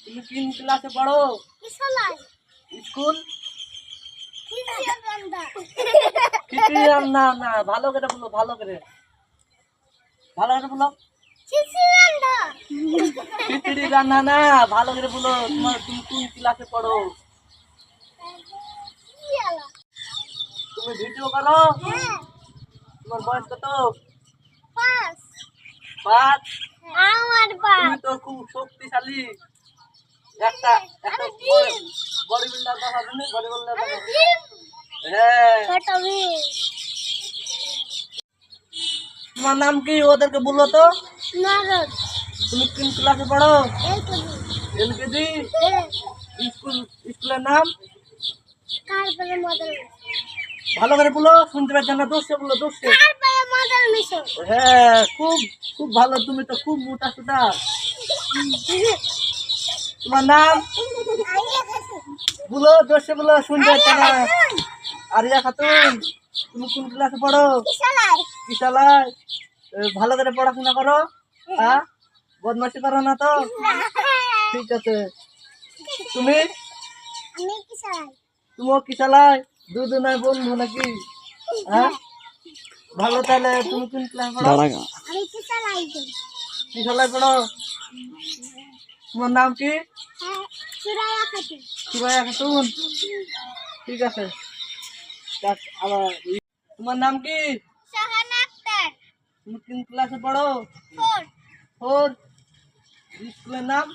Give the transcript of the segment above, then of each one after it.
তুমি কোন ক্লাসে পড়ো? স্কুল? খিচুড়ি রান্না না, ভালো করে বলো, ভালো করে বলো। খিচুড়ি রান্না না, ভালো করে বলো। তুমি কোন ক্লাসে পড়ো? তুমি ভিডিও করো? তোমার বয়স কত? 5। তুমি তো খুব শক্তিশালী। একটা বডি বিল্ডার দেখাবে না? বডি বিল্ডার হ্যাঁ। তোমার নাম কি ওদেরকে বললো তো? তুমি কোন ক্লাসে পড়ো? এলকেজি। স্কুলের নাম ভালো করে বলো, শুনতে পাচ্ছ না? দোষে বলো, দোষে। হ্যাঁ, খুব খুব ভালো। তুমি তো খুব মোটা সোটা। তোমার নাম বলো, দোষে বলো, শুনতে পাচ্ছ না? আরিয়া খাতুন। তুমি কোন ক্লাসে পড়ো? কিশালায়। ভালো করে পড়াশোনা করো, হ্যাঁ? বদমাশি করো না তো? ঠিক আছে। তুমিও কিশালায়? দুজনের বন্ধু নাকি? হ্যাঁ, ভালো। তাহলে তুমি কোন ক্লাসে পড়ো? কিশালায় পড়ো। তোমার নাম কি? সুরাইয়া খাতুন। ঠিক আছে। আবার তোমার নাম কি? তুমি কোন ক্লাসে পড়ো? 4। স্কুলের নাম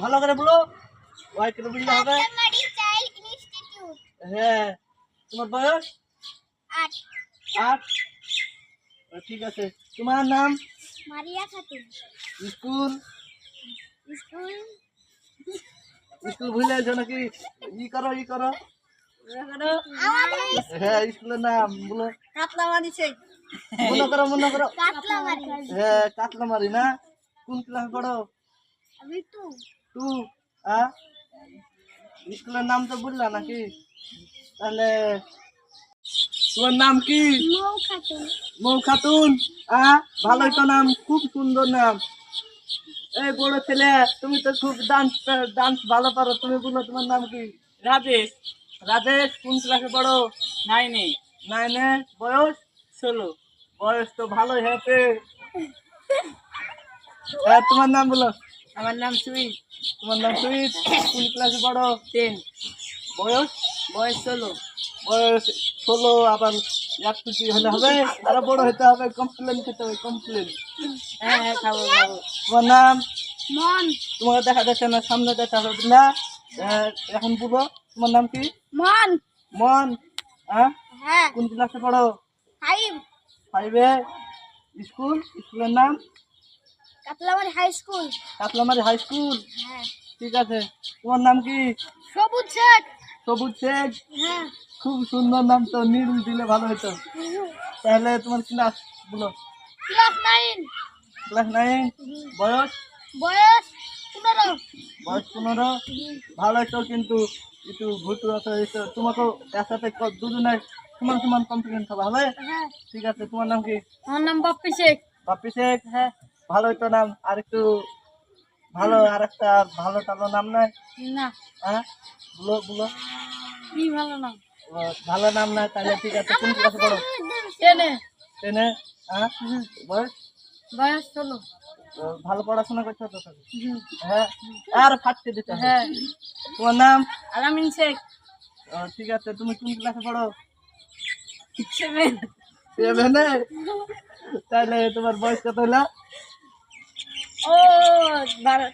ভালো করে বলো, ওয়াই করে বললে হবে। হ্যাঁ। তোমার বয়স? 8। ঠিক আছে। তোমার নাম? মারিয়া খাতুন। স্কুল? স্কুল ভুলে যাও নাকি? ই করো। হ্যাঁ, স্কুলের নাম বলো। মনে করো। হ্যাঁ, কাতলামারি না? কোন ক্লাসে পড়ো? 2। স্কুলের নাম তো বললা নাকি? তাহলে তোমার নাম কি? মৌ খাতুন। ভালোই তো নাম, খুব সুন্দর নাম। এই বড় ছেলে, তুমি তো খুব ডান্স ভালো পারো। তুমি বলো, তোমার নাম কি? রাজেশ। রাজেশ। কোন ক্লাসে পড়ো? 9-এ। 9-এ। বয়স? 16। বয়স তো ভালোই হয়েছে। তোমার নাম বলো। আমার নাম সুইট। তোমার নাম সুইট। কোন ক্লাসে পড়ো? 10। বয়স? বয়স 16। বয়স 16। আবার একটু হলে হবে, আরো বড় হতে হবে। কমপ্লেন খেতে হবে, কমপ্লেন। হ্যাঁ, খাবো। তোমার নাম? মন। তোমাকে দেখা যাচ্ছে না, সামনে দেখা হবে না। এখন বলো, তোমার নাম কি? মন। মন। হ্যাঁ। কোন ক্লাসে পড়ো? 5। 5-এ। স্কুলের নাম? Katlamari high school. Katlamari high school. হ্যাঁ। ঠিক আছে। তোমার নাম কি? সবুজ শেখ। সবুজ শেখ। হ্যাঁ। খুব সুন্দর নাম তো, নীল দিলে ভালো হতো। তাহলে তোমার ক্লাস বলো। ক্লাস 9। ক্লাস 9। বয়স? বয়স 15। বয়স 15। ভালো তো, কিন্তু একটু ভুটু আছে। তোমাকে একসাথে দুজনে সমান কমপ্লেন খাওয়া হবে। হ্যাঁ। ঠিক আছে। তোমার নাম কি? আমার নাম বাপ্পি শেখ। বাপ্পি শেখ। হ্যাঁ। ভালোই তো নাম। আর একটু ভালো, আর একটা ভালো টালো নাম নাই? না। বলো। কি ভালো নাম? ভালো নাম নাই? তাহলে ঠিক আছে। কোন ক্লাসে পড়ো? 10-এ। 10-এ। বয়স? বয়স 16। ভালো পড়াশোনা করছো তো? হ্যাঁ। আর ফাটতে দিতে হবে। হ্যাঁ। তোমার নাম? আলামিন শেখ। ঠিক আছে। তুমি কোন ক্লাসে পড়ো? 7। 7-এ। তাহলে তোমার বয়স কত হলো? ও 13।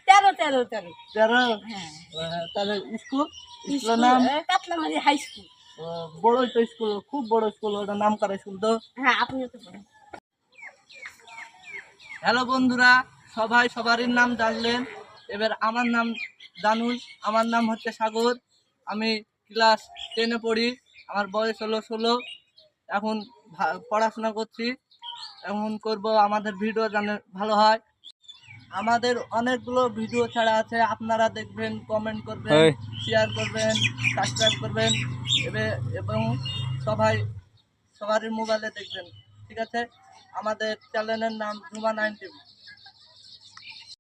13। হ্যাঁ। তাহলে স্কুলের নাম? Katlamari high school. বড়ই তো স্কুল, খুব বড় স্কুল। ওটা নাম করা স্কুল তো। হ্যাঁ, আপনিও তো পড়েন। হ্যালো বন্ধুরা, সবাই সবারই নাম জানলেন। এবার আমার নাম জানুন। আমার নাম হচ্ছে সাগর। আমি ক্লাস 10-এ পড়ি। আমার বয়স হলো 16। এখন পড়াশোনা করছি। এখন করব, আমাদের ভিডিও জানে ভালো হয়। আমাদের অনেকগুলো ভিডিও ছাড়া আছে, আপনারা দেখবেন, কমেন্ট করবেন, শেয়ার করবেন, সাবস্ক্রাইব করবেন, এবং সবারই মোবাইলে দেখবেন। ঠিক আছে। আমাদের চ্যানেলের নাম ঝুমা 9 টিভি।